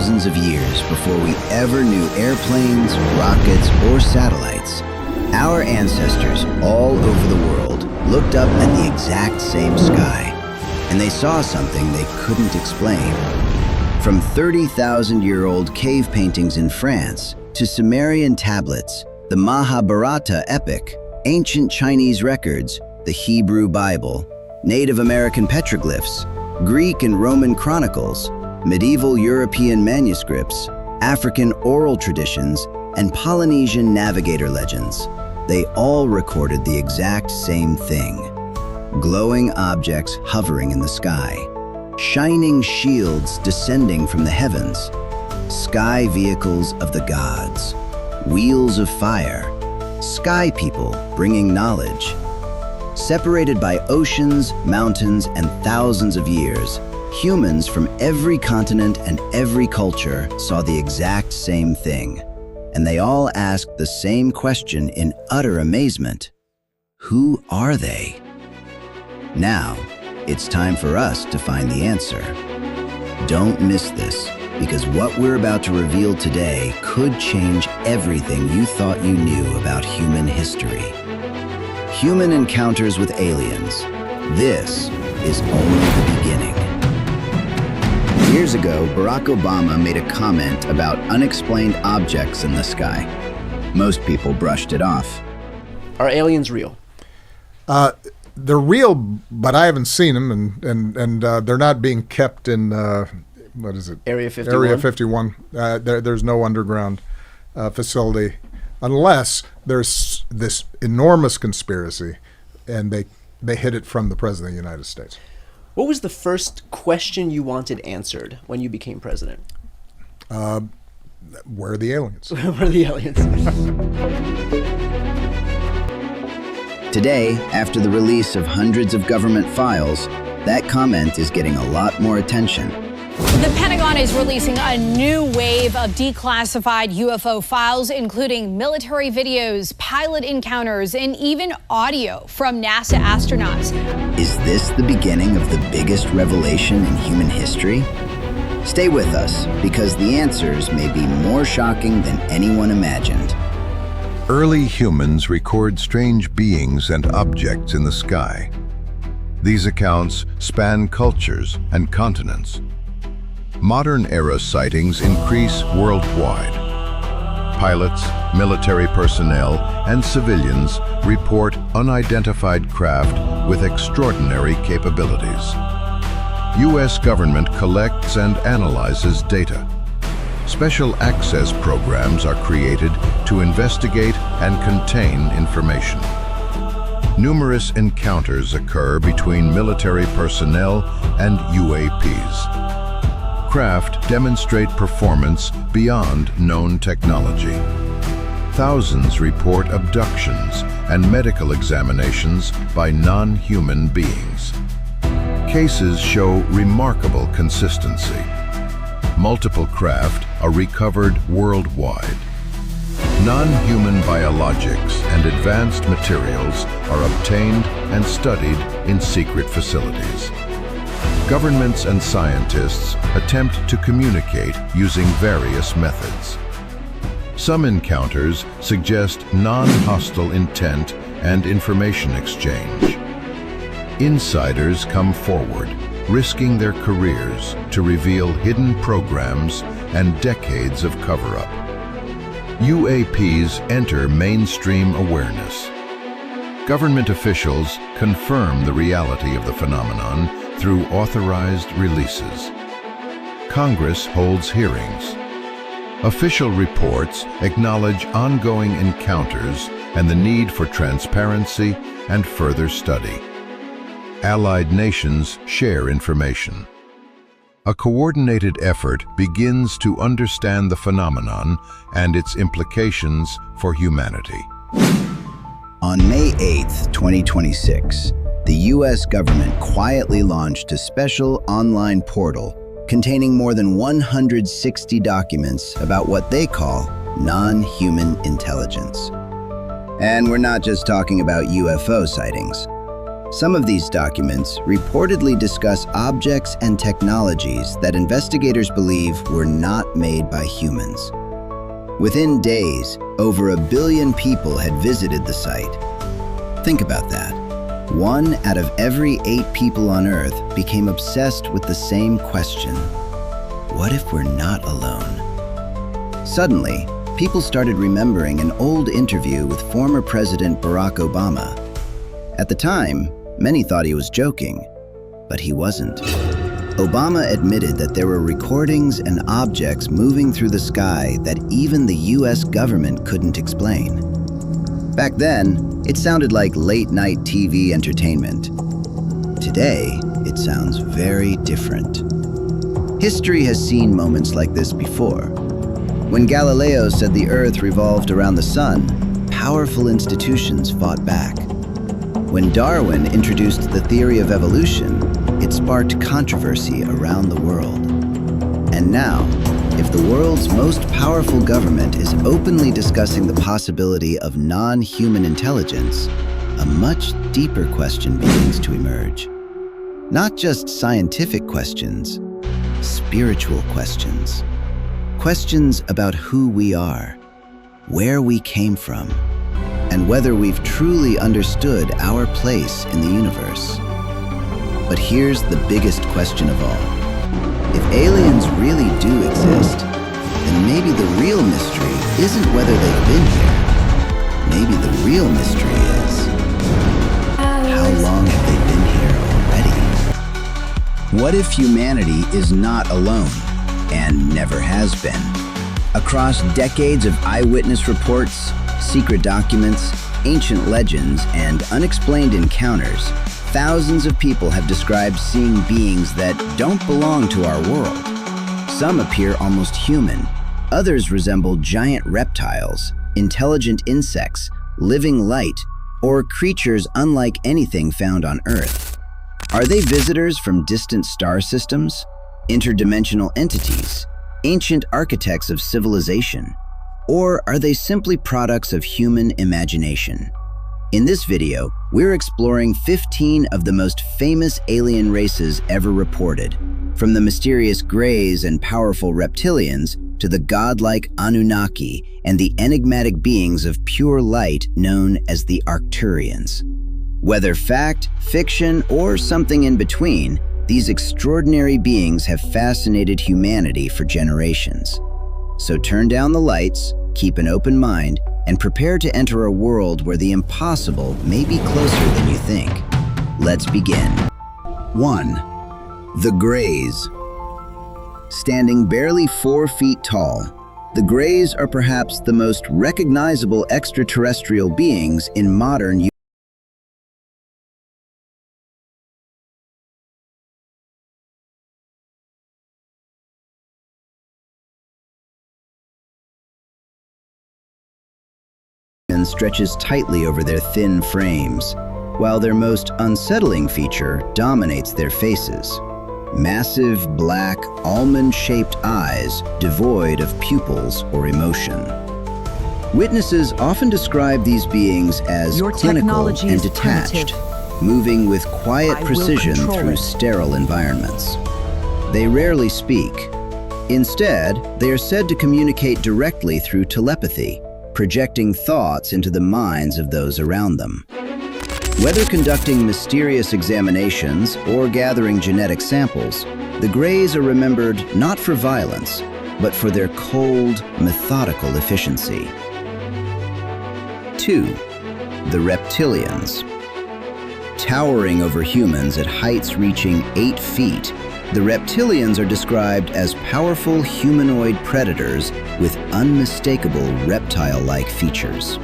thousands of years before we ever knew airplanes, rockets, or satellites, our ancestors all over the world looked up at the exact same sky, and they saw something they couldn't explain. From 30,000-year-old cave paintings in France to Sumerian tablets, the Mahabharata epic, ancient Chinese records, the Hebrew Bible, Native American petroglyphs, Greek and Roman chronicles, medieval European manuscripts, African oral traditions, and Polynesian navigator legends, they all recorded the exact same thing. Glowing objects hovering in the sky, shining shields descending from the heavens, sky vehicles of the gods, wheels of fire, sky people bringing knowledge. Separated by oceans, mountains, and thousands of years, humans from every continent and every culture saw the exact same thing. And they all asked the same question in utter amazement. Who are they? Now, it's time for us to find the answer. Don't miss this, because what we're about to reveal today could change everything you thought you knew about human history. Human encounters with aliens. This is only the beginning. Years ago, Barack Obama made a comment about unexplained objects in the sky. Most people brushed it off. Are aliens real? They're real, but I haven't seen them, and they're not being kept in, what is it? Area 51? Area 51. There's no underground facility, unless there's this enormous conspiracy, and they hid it from the President of the United States. What was the first question you wanted answered when you became president? Where are the aliens? Where are the aliens? Today, after the release of hundreds of government files, that comment is getting a lot more attention. The Pentagon is releasing a new wave of declassified UFO files, including military videos, pilot encounters, and even audio from NASA astronauts. Is this the beginning of the biggest revelation in human history? Stay with us, because the answers may be more shocking than anyone imagined. Early humans record strange beings and objects in the sky. These accounts span cultures and continents. Modern-era sightings increase worldwide. Pilots, military personnel, and civilians report unidentified craft with extraordinary capabilities. U.S. government collects and analyzes data. Special access programs are created to investigate and contain information. Numerous encounters occur between military personnel and UAPs. Craft demonstrate performance beyond known technology. Thousands report abductions and medical examinations by non-human beings. Cases show remarkable consistency. Multiple craft are recovered worldwide. Non-human biologics and advanced materials are obtained and studied in secret facilities. Governments and scientists attempt to communicate using various methods. Some encounters suggest non-hostile intent and information exchange. Insiders come forward, risking their careers to reveal hidden programs and decades of cover-up. UAPs enter mainstream awareness. Government officials confirm the reality of the phenomenon through authorized releases. Congress holds hearings. Official reports acknowledge ongoing encounters and the need for transparency and further study. Allied nations share information. A coordinated effort begins to understand the phenomenon and its implications for humanity. On May 8th, 2026, the U.S. government quietly launched a special online portal containing more than 160 documents about what they call non-human intelligence. And we're not just talking about UFO sightings. Some of these documents reportedly discuss objects and technologies that investigators believe were not made by humans. Within days, over 1 billion people had visited the site. Think about that. 1 out of every 8 people on Earth became obsessed with the same question. What if we're not alone? Suddenly, people started remembering an old interview with former President Barack Obama. At the time, many thought he was joking, but he wasn't. Obama admitted that there were recordings and objects moving through the sky that even the US government couldn't explain. Back then, it sounded like late-night TV entertainment. Today, it sounds very different. History has seen moments like this before. When Galileo said the Earth revolved around the sun, powerful institutions fought back. When Darwin introduced the theory of evolution, it sparked controversy around the world. And now, if the world's most powerful government is openly discussing the possibility of non-human intelligence, a much deeper question begins to emerge. Not just scientific questions, spiritual questions. Questions about who we are, where we came from, and whether we've truly understood our place in the universe. But here's the biggest question of all. If aliens really do exist, then maybe the real mystery isn't whether they've been here. Maybe the real mystery is, how long have they been here already? What if humanity is not alone, and never has been? Across decades of eyewitness reports, secret documents, ancient legends, and unexplained encounters, thousands of people have described seeing beings that don't belong to our world. Some appear almost human. Others resemble giant reptiles, intelligent insects, living light, or creatures unlike anything found on Earth. Are they visitors from distant star systems, interdimensional entities, ancient architects of civilization, or are they simply products of human imagination? In this video, we're exploring 15 of the most famous alien races ever reported, from the mysterious Greys and powerful Reptilians to the godlike Anunnaki and the enigmatic beings of pure light known as the Arcturians. Whether fact, fiction, or something in between, these extraordinary beings have fascinated humanity for generations. So turn down the lights, keep an open mind, and prepare to enter a world where the impossible may be closer than you think. Let's begin. 1. The Greys. Standing barely 4 feet tall, the Greys are perhaps the most recognizable extraterrestrial beings in modern stretches tightly over their thin frames, while their most unsettling feature dominates their faces. Massive, black, almond-shaped eyes devoid of pupils or emotion. Witnesses often describe these beings as clinical and detached, moving with quiet precision through sterile environments. They rarely speak. Instead, they are said to communicate directly through telepathy, projecting thoughts into the minds of those around them. Whether conducting mysterious examinations or gathering genetic samples, the Greys are remembered not for violence, but for their cold, methodical efficiency. 2. The Reptilians. Towering over humans at heights reaching 8 feet, the Reptilians are described as powerful humanoid predators with unmistakable reptile-like features.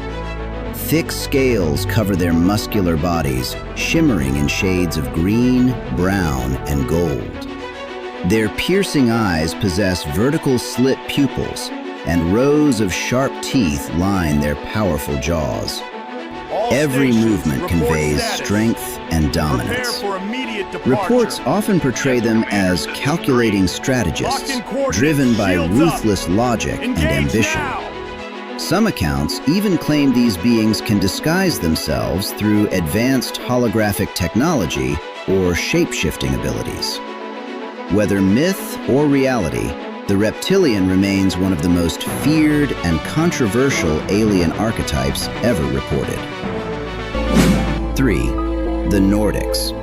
Thick scales cover their muscular bodies, shimmering in shades of green, brown, and gold. Their piercing eyes possess vertical slit pupils, and rows of sharp teeth line their powerful jaws. Every movement conveys strength and dominance. Reports often portray them as calculating strategists, driven by ruthless logic and ambition. Some accounts even claim these beings can disguise themselves through advanced holographic technology or shape-shifting abilities. Whether myth or reality, the reptilian remains one of the most feared and controversial alien archetypes ever reported. 3. The Nordics.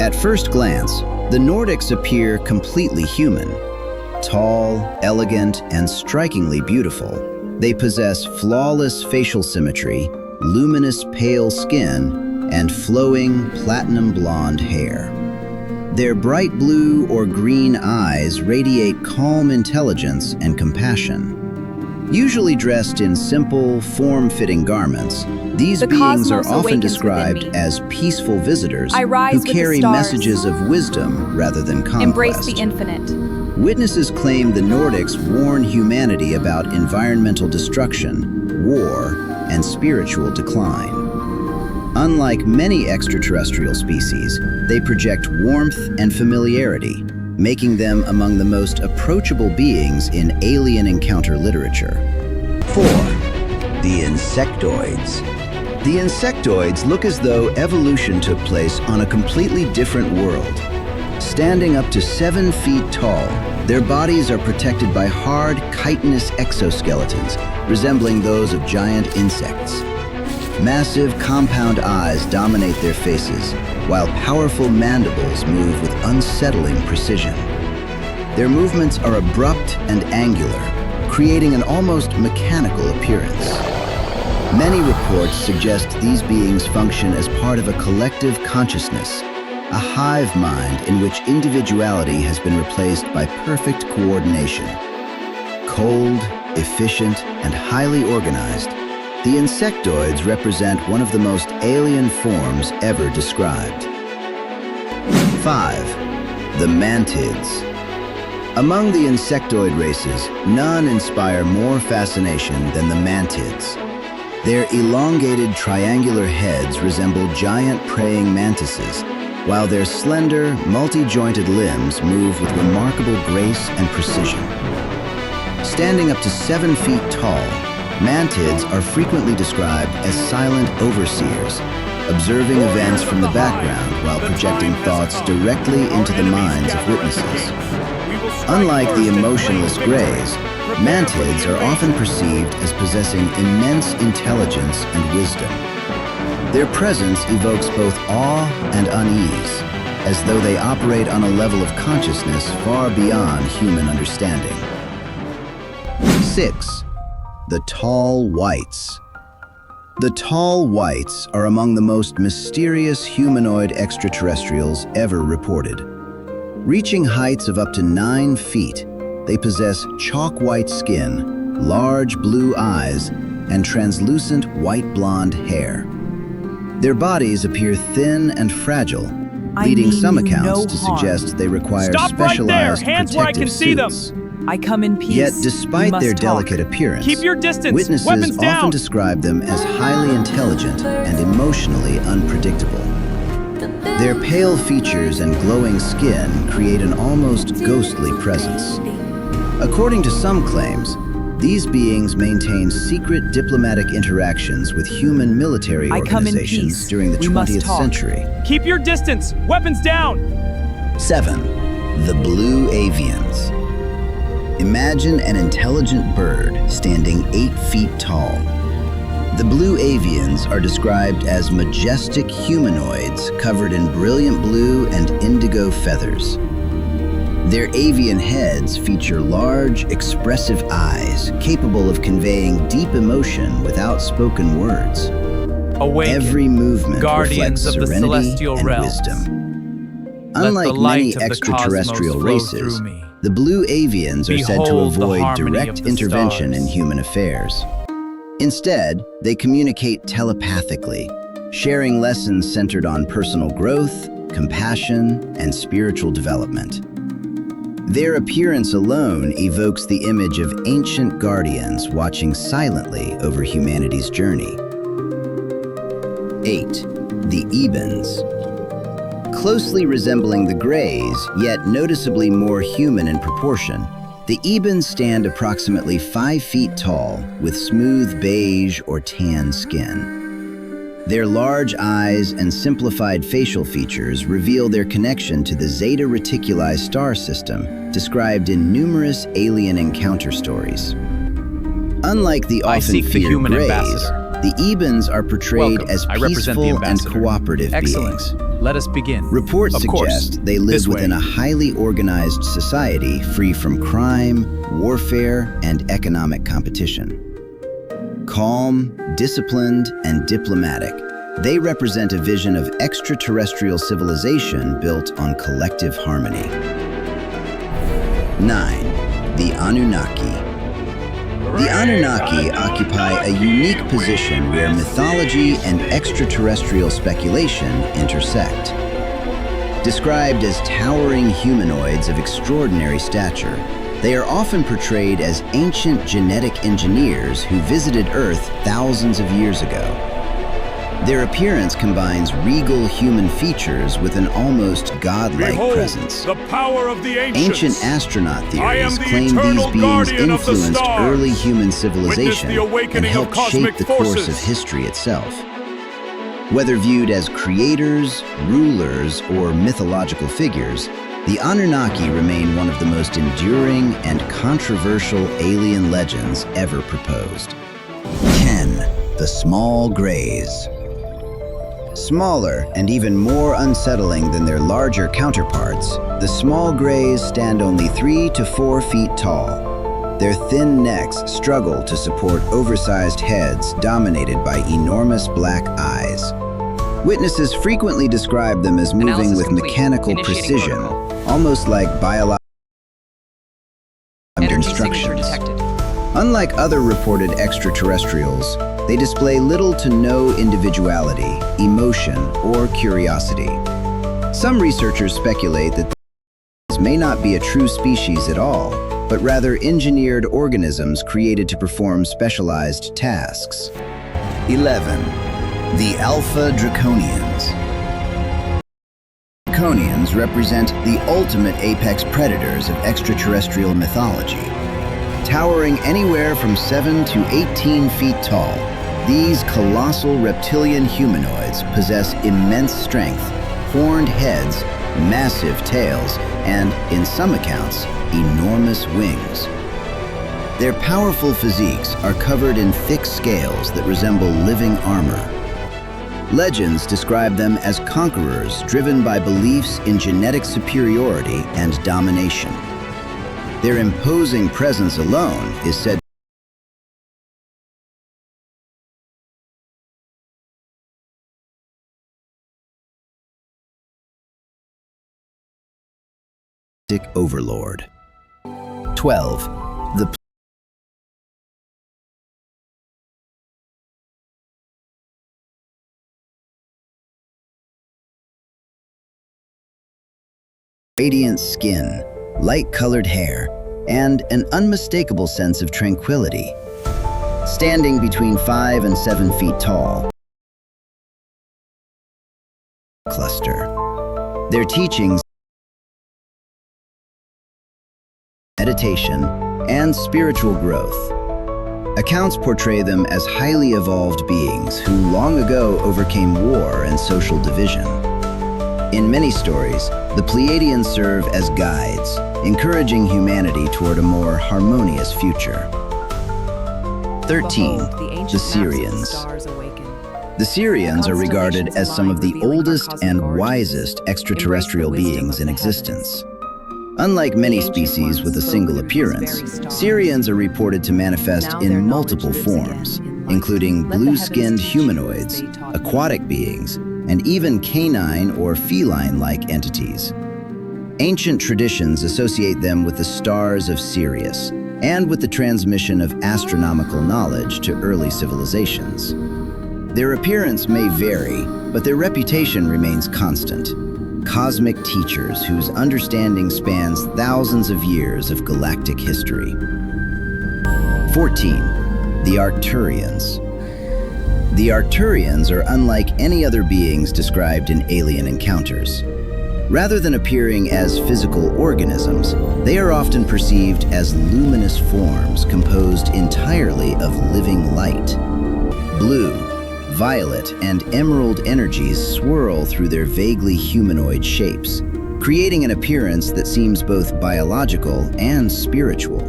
At first glance, the Nordics appear completely human. Tall, elegant, and strikingly beautiful, they possess flawless facial symmetry, luminous pale skin, and flowing platinum blonde hair. Their bright blue or green eyes radiate calm intelligence and compassion. Usually dressed in simple, form-fitting garments, these beings are often described as peaceful visitors who carry messages of wisdom rather than conquest. Embrace the infinite. Witnesses claim the Nordics warn humanity about environmental destruction, war, and spiritual decline. Unlike many extraterrestrial species, they project warmth and familiarity, making them among the most approachable beings in alien encounter literature. 4. The Insectoids. The Insectoids look as though evolution took place on a completely different world. Standing up to 7 feet tall, their bodies are protected by hard, chitinous exoskeletons, resembling those of giant insects. Massive, compound eyes dominate their faces, while powerful mandibles move with unsettling precision. Their movements are abrupt and angular, creating an almost mechanical appearance. Many reports suggest these beings function as part of a collective consciousness, a hive mind in which individuality has been replaced by perfect coordination. Cold, efficient, and highly organized, the insectoids represent one of the most alien forms ever described. 5. The Mantids. Among the insectoid races, none inspire more fascination than the mantids. Their elongated triangular heads resemble giant praying mantises, while their slender, multi-jointed limbs move with remarkable grace and precision. Standing up to 7 feet tall, mantids are frequently described as silent overseers, observing events from the background while projecting thoughts directly into the minds of witnesses. Unlike the emotionless greys, mantids are often perceived as possessing immense intelligence and wisdom. Their presence evokes both awe and unease, as though they operate on a level of consciousness far beyond human understanding. 6. The Tall Whites. The Tall Whites are among the most mysterious humanoid extraterrestrials ever reported. Reaching heights of up to 9 feet, they possess chalk-white skin, large blue eyes, and translucent white-blonde hair. Their bodies appear thin and fragile, leading some accounts to suggest they require specialized protective suits. I come in peace. Yet, despite their delicate appearance, keep your distance. Witnesses Weapons often down. describe them as highly intelligent and emotionally unpredictable. Their pale features and glowing skin create an almost ghostly presence. According to some claims, these beings maintain secret diplomatic interactions with human military organizations during the 20th century. Keep your distance. Weapons down. 7. The Blue Avians. Imagine an intelligent bird standing 8 feet tall. The blue avians are described as majestic humanoids covered in brilliant blue and indigo feathers. Their avian heads feature large, expressive eyes capable of conveying deep emotion without spoken words. Awaken, every movement guardians reflects of the serenity celestial and realms. wisdom. Let Unlike the light many of the extraterrestrial cosmos flow races, through me. the blue avians are said to Behold the avoid harmony direct of the intervention in stars. human affairs. Instead, they communicate telepathically, sharing lessons centered on personal growth, compassion, and spiritual development. Their appearance alone evokes the image of ancient guardians watching silently over humanity's journey. 8. The Ebens. Closely resembling the Greys, yet noticeably more human in proportion, The Ebens stand approximately 5 feet tall with smooth beige or tan skin. Their large eyes and simplified facial features reveal their connection to the Zeta Reticuli star system described in numerous alien encounter stories. Unlike the I often seek the feared human Greys, ambassador. the Ebens are portrayed Welcome. as I represent the peaceful and ambassador. cooperative Excellent. beings. Let us begin. Reports Of course. suggest they This live within way. a highly organized society free from crime, warfare, and economic competition. Calm, disciplined, and diplomatic, they represent a vision of extraterrestrial civilization built on collective harmony. 9. The Anunnaki. The Anunnaki occupy a unique position where mythology and extraterrestrial speculation intersect. Described as towering humanoids of extraordinary stature, they are often portrayed as ancient genetic engineers who visited Earth thousands of years ago. Their appearance combines regal human features with an almost godlike Behold, presence. the power of the ancients. Ancient astronaut I am theories the claim these eternal beings guardian of the influenced stars. early human civilization Witness the and awakening of helped cosmic shape the course forces. of history itself. Whether viewed as creators, rulers, or mythological figures, the Anunnaki remain one of the most enduring and controversial alien legends ever proposed. 10. The Small Greys. Smaller and even more unsettling than their larger counterparts, the small greys stand only 3 to 4 feet tall. Their thin necks struggle to support oversized heads dominated by enormous black eyes. Witnesses frequently describe them as moving Analysis with complete. mechanical Initiating precision, protocol. almost like biological Energy signature instructions. detected. Unlike other reported extraterrestrials, they display little to no individuality, emotion, or curiosity. Some researchers speculate that these may not be a true species at all, but rather engineered organisms created to perform specialized tasks. 11. The Alpha Draconians. Draconians represent the ultimate apex predators of extraterrestrial mythology. Towering anywhere from 7 to 18 feet tall, these colossal reptilian humanoids possess immense strength, horned heads, massive tails, and, in some accounts, enormous wings. Their powerful physiques are covered in thick scales that resemble living armor. Legends describe them as conquerors driven by beliefs in genetic superiority and domination. Their imposing presence alone is said overlord. 12. The radiant skin, light-colored hair, and an unmistakable sense of tranquility. Standing between 5 and 7 feet tall, cluster. Their teachings, meditation, and spiritual growth. Accounts portray them as highly evolved beings who long ago overcame war and social division. In many stories, the Pleiadians serve as guides, encouraging humanity toward a more harmonious future. 13. The Syrians. The Syrians are regarded as some of the oldest and wisest extraterrestrial beings in existence. Unlike many species with a single appearance, Syrians are reported to manifest in multiple forms, including blue-skinned humanoids, aquatic beings, and even canine or feline-like entities. Ancient traditions associate them with the stars of Sirius and with the transmission of astronomical knowledge to early civilizations. Their appearance may vary, but their reputation remains constant. Cosmic teachers whose understanding spans thousands of years of galactic history. 14. The Arcturians. The Arcturians are unlike any other beings described in alien encounters. Rather than appearing as physical organisms, they are often perceived as luminous forms composed entirely of living light. Blue, violet, and emerald energies swirl through their vaguely humanoid shapes, creating an appearance that seems both biological and spiritual.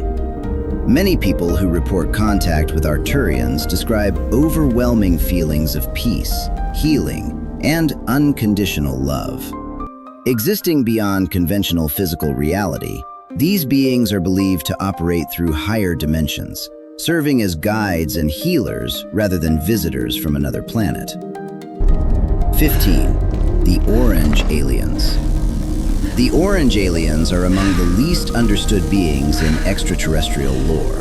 Many people who report contact with Arcturians describe overwhelming feelings of peace, healing, and unconditional love. Existing beyond conventional physical reality, these beings are believed to operate through higher dimensions, serving as guides and healers rather than visitors from another planet. 15. The Orange Aliens. The Orange Aliens are among the least understood beings in extraterrestrial lore.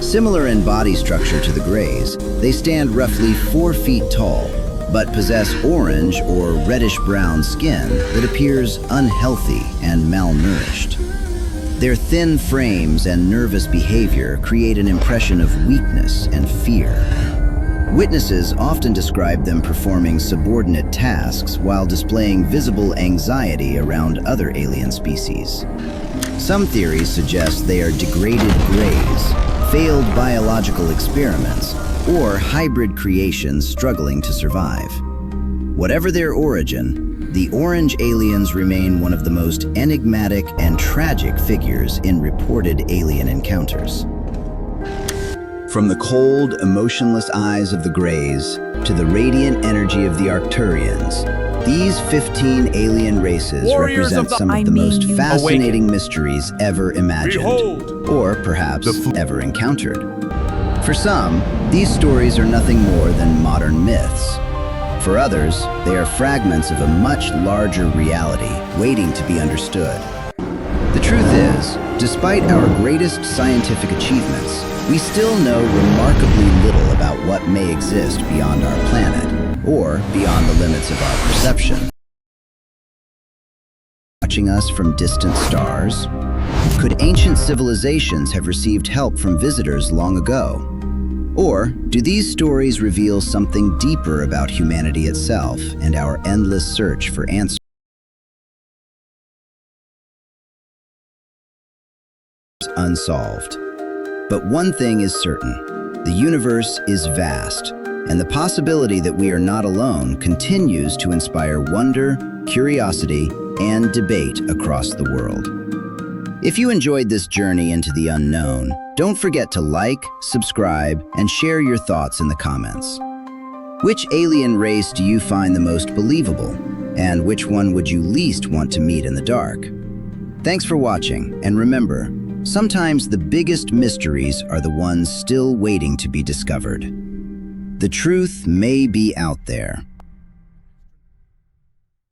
Similar in body structure to the Greys, they stand roughly 4 feet tall, but possess orange or reddish-brown skin that appears unhealthy and malnourished. Their thin frames and nervous behavior create an impression of weakness and fear. Witnesses often describe them performing subordinate tasks while displaying visible anxiety around other alien species. Some theories suggest they are degraded greys, failed biological experiments, or hybrid creations struggling to survive. Whatever their origin, the Orange Aliens remain one of the most enigmatic and tragic figures in reported alien encounters. From the cold, emotionless eyes of the Greys to the radiant energy of the Arcturians, these 15 alien races Warriors represent some of the most fascinating Awaken. mysteries ever imagined, Behold, or perhaps ever encountered. For some, these stories are nothing more than modern myths. For others, they are fragments of a much larger reality waiting to be understood. The truth is, despite our greatest scientific achievements, we still know remarkably little about what may exist beyond our planet, or beyond the limits of our perception. Watching us from distant stars? Could ancient civilizations have received help from visitors long ago? Or do these stories reveal something deeper about humanity itself and our endless search for answers unsolved? But one thing is certain: the universe is vast, and the possibility that we are not alone continues to inspire wonder, curiosity, and debate across the world. If you enjoyed this journey into the unknown, don't forget to like, subscribe, and share your thoughts in the comments. Which alien race do you find the most believable? And which one would you least want to meet in the dark? Thanks for watching, and remember, sometimes the biggest mysteries are the ones still waiting to be discovered. The truth may be out there,